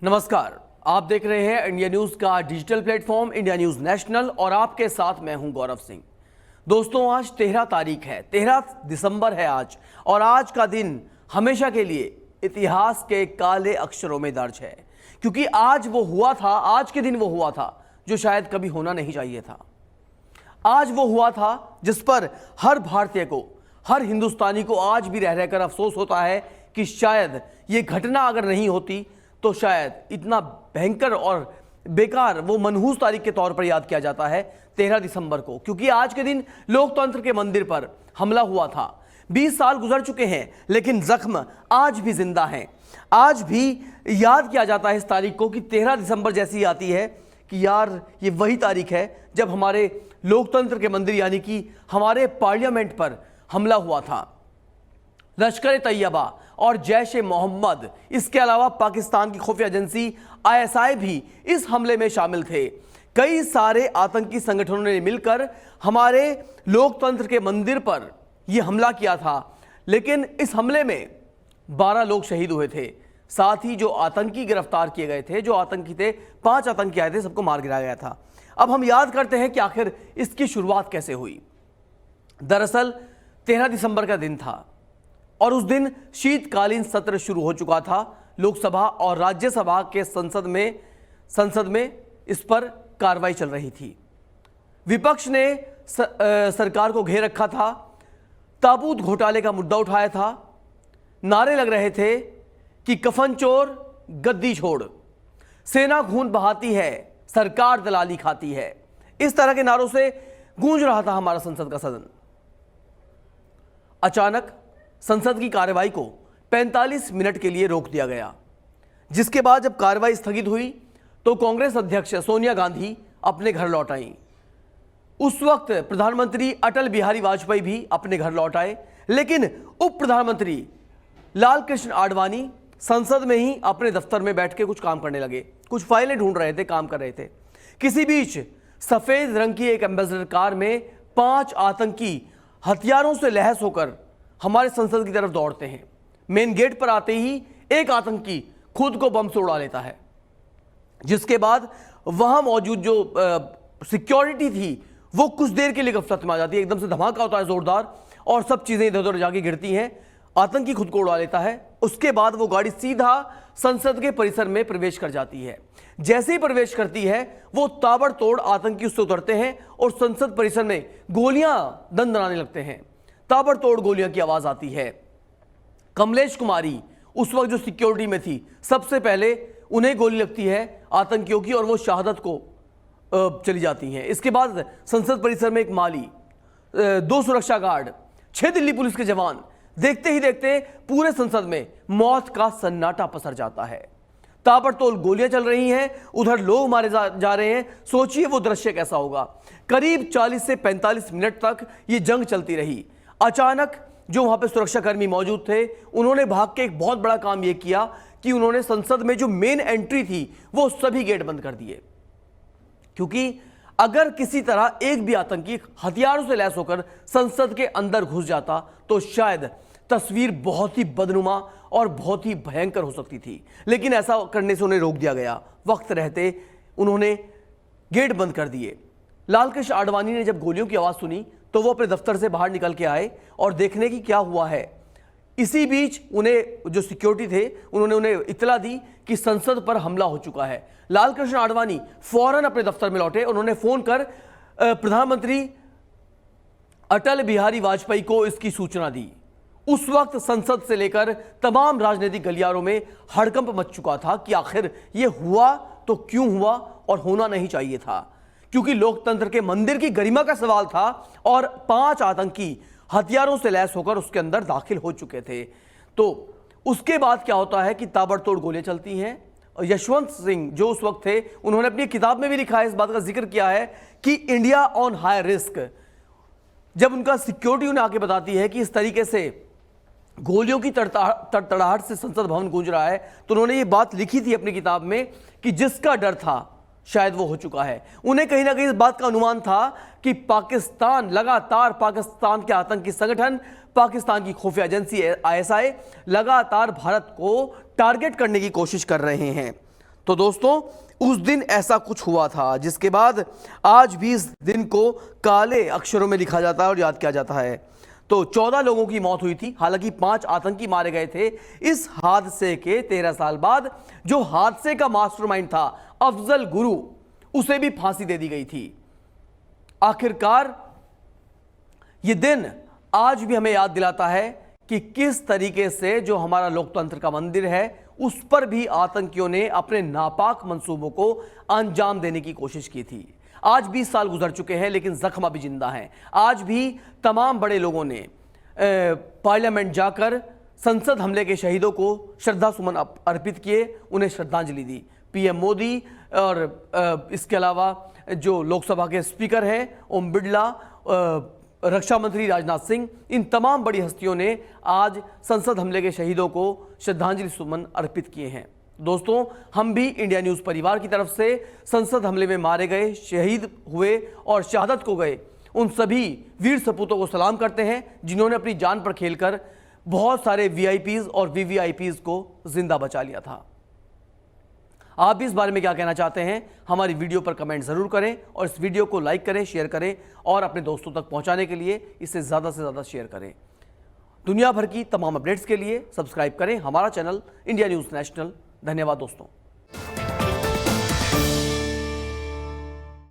नमस्कार, आप देख रहे हैं इंडिया न्यूज का digital platform India news national और आपके साथ मैं हूं गौरव सिंह। दोस्तों, आज 13 तारीख है, 13 दिसंबर है आज, और आज का दिन हमेशा के लिए इतिहास के काले अक्षरों में दर्ज है, क्योंकि आज वो हुआ था, आज के दिन वो हुआ था जो शायद कभी होना नहीं चाहिए था। आज वो हुआ था जिस पर हर भारतीय को, हर हिंदुस्तानी को आज भी रह रहकर अफसोस होता है कि शायद ये घटना अगर नहीं होती तो शायद इतना भयंकर और बेकार वो मनहूस तारीख के तौर पर याद किया जाता है 13 दिसंबर को, क्योंकि आज के दिन लोकतंत्र के मंदिर पर हमला हुआ था। 20 साल गुजर चुके हैं, लेकिन जख्म आज भी जिंदा हैं। आज भी याद किया जाता है इस तारीख को कि 13 दिसंबर जैसी आती है कि यार ये वही तारीख है जब हमारे लोकतंत्र के मंदिर यानी कि हमारे पार्लियामेंट पर हमला हुआ था। लश्कर तैयबा और जैश ए मोहम्मद, इसके अलावा पाकिस्तान की खुफिया एजेंसी आईएसआई भी इस हमले में शामिल थे। कई सारे आतंकी संगठनों ने मिलकर हमारे लोकतंत्र के मंदिर पर यह हमला किया था, लेकिन इस हमले में 12 लोग शहीद हुए थे। साथ ही जो आतंकी गिरफ्तार किए गए थे, जो आतंकी थे, 5 आतंकी आए थे, सबको मार गिराया गया था। अब हम याद करते हैं कि आखिर इसकी शुरुआत कैसे हुई। दरअसल 13 दिसंबर का दिन था और उस दिन शीतकालीन सत्र शुरू हो चुका था। लोकसभा और राज्यसभा के संसद में इस पर कार्रवाई चल रही थी। विपक्ष ने सरकार को घेर रखा था, ताबूत घोटाले का मुद्दा उठाया था, नारे लग रहे थे कि कफन चोर गद्दी छोड़, सेना खून बहाती है, सरकार दलाली खाती है। इस तरह के नारों से गूंज रहा था हमारा संसद का सदन। अचानक संसद की कार्रवाई को 45 मिनट के लिए रोक दिया गया, जिसके बाद जब कार्रवाई स्थगित हुई तो कांग्रेस अध्यक्ष सोनिया गांधी अपने घर लौट आईं। उस वक्त प्रधानमंत्री अटल बिहारी वाजपेयी भी अपने घर लौट आए, लेकिन उप प्रधानमंत्री लाल कृष्ण आडवाणी संसद में ही अपने दफ्तर में बैठ के कुछ काम करने लगे, कुछ फाइलें ढूंढ रहे थे, काम कर रहे थे। किसी बीच सफेद रंग की एक एम्बेसडर कार में 5 आतंकी हथियारों से लैस होकर हमारे संसद की तरफ दौड़ते हैं। मेन गेट पर आते ही एक आतंकी खुद को बम से उड़ा लेता है, जिसके बाद वहां मौजूद जो सिक्योरिटी थी वो कुछ देर के लिए गफलत में आ जाती है। एकदम से धमाका होता है जोरदार और सब चीजें इधर उधर जाके गिरती हैं। आतंकी खुद को उड़ा लेता है। उसके बाद वो गाड़ी सीधा संसद के परिसर में प्रवेश कर जाती है। जैसे ही प्रवेश करती है वो ताबड़तोड़ आतंकी उससे उतरते हैं और संसद परिसर में गोलियां दंदनाने लगते हैं। ताबड़तोड़ गोलियों की आवाज आती है। कमलेश कुमारी उस वक्त जो सिक्योरिटी में थी, सबसे पहले उन्हें गोली लगती है आतंकियों की और वो शहादत को चली जाती हैं। इसके बाद संसद परिसर में एक माली, 2 सुरक्षा गार्ड, 6 दिल्ली पुलिस के जवान, देखते ही देखते पूरे संसद में मौत का सन्नाटा पसर जाता है। ताबड़तोड़ गोलियां चल रही हैं, उधर लोग मारे जा रहे हैं। सोचिए वो दृश्य कैसा होगा। करीब 40 से 45 मिनट तक ये जंग चलती रही। अचानक जो वहां पे सुरक्षाकर्मी मौजूद थे, उन्होंने भाग के एक बहुत बड़ा काम यह किया कि उन्होंने संसद में जो मेन एंट्री थी वो सभी गेट बंद कर दिए, क्योंकि अगर किसी तरह एक भी आतंकी हथियारों से लैस होकर संसद के अंदर घुस जाता तो शायद तस्वीर बहुत ही बदनुमा और बहुत ही भयंकर हो सकती थी। लेकिन ऐसा करने से उन्हें रोक दिया गया। वक्त रहते उन्होंने गेट बंद कर दिए। लालकृष्ण आडवाणी ने जब गोलियों की आवाज सुनी तो वो अपने दफ्तर से बाहर निकल के आए और देखने की क्या हुआ है। इसी बीच उन्हें जो सिक्योरिटी थे उन्होंने उन्हें इत्तला दी कि संसद पर हमला हो चुका है। लालकृष्ण आडवाणी फौरन अपने दफ्तर में लौटे। उन्होंने फोन कर प्रधानमंत्री अटल बिहारी वाजपेयी को इसकी सूचना दी। उस वक्त संसद से लेकर तमाम राजनीतिक गलियारों में हड़कंप मच चुका था कि आखिर यह हुआ तो क्यों हुआ और होना नहीं चाहिए था, क्योंकि लोकतंत्र के मंदिर की गरिमा का सवाल था और 5 आतंकी हथियारों से लैस होकर उसके अंदर दाखिल हो चुके थे। तो उसके बाद क्या होता है कि ताबड़तोड़ गोलियां चलती हैं। यशवंत सिंह जो उस वक्त थे, उन्होंने अपनी किताब में भी लिखा है, इस बात का जिक्र किया है कि इंडिया ऑन हाई रिस्क। जब उनका सिक्योरिटी उन्हें आके बताती है कि इस तरीके से गोलियों की तड़तड़ाहट से संसद भवन गूंज रहा है, तो उन्होंने ये बात लिखी थी अपनी किताब में कि जिसका डर था शायद वो हो चुका है। उन्हें कहीं ना कहीं इस बात का अनुमान था कि लगातार पाकिस्तान के आतंकी संगठन, पाकिस्तान की खुफिया एजेंसी आईएसआई लगातार भारत को टारगेट करने की कोशिश कर रहे हैं। तो दोस्तों उस दिन ऐसा कुछ हुआ था जिसके बाद आज भी इस दिन को काले अक्षरों में लिखा जाता है और याद किया जाता है। तो 14 लोगों की मौत हुई थी, हालांकि 5 आतंकी मारे गए थे। इस हादसे के 13 साल बाद जो हादसे का मास्टरमाइंड था अफजल गुरु, उसे भी फांसी दे दी गई थी। आखिरकार यह दिन आज भी हमें याद दिलाता है कि किस तरीके से जो हमारा लोकतंत्र का मंदिर है उस पर भी आतंकियों ने अपने नापाक मंसूबों को अंजाम देने की कोशिश की थी। आज 20 साल गुजर चुके हैं लेकिन जख्म अभी जिंदा है। आज भी तमाम बड़े लोगों ने पार्लियामेंट जाकर संसद हमले के शहीदों को श्रद्धा सुमन अर्पित किए, उन्हें श्रद्धांजलि दी। पीएम मोदी और इसके अलावा जो लोकसभा के स्पीकर हैं ओम बिरला, रक्षा मंत्री राजनाथ सिंह, इन तमाम बड़ी हस्तियों ने आज संसद हमले के शहीदों को श्रद्धांजलि सुमन अर्पित किए हैं। दोस्तों, हम भी इंडिया न्यूज़ परिवार की तरफ से संसद हमले में मारे गए, शहीद हुए और शहादत को गए उन सभी वीर सपूतों को सलाम करते हैं जिन्होंने अपनी जान पर खेलकर बहुत सारे वीआईपीज और वीवीआईपीज को जिंदा बचा लिया था। आप भी इस बारे में क्या कहना चाहते हैं हमारी वीडियो पर कमेंट जरूर करें और इस वीडियो को लाइक करें, शेयर करें और अपने दोस्तों तक पहुंचाने के लिए इसे ज़्यादा से ज़्यादा शेयर करें। दुनिया भर की तमाम अपडेट्स के लिए सब्सक्राइब करें हमारा चैनल इंडिया न्यूज़ नेशनल। धन्यवाद दोस्तों।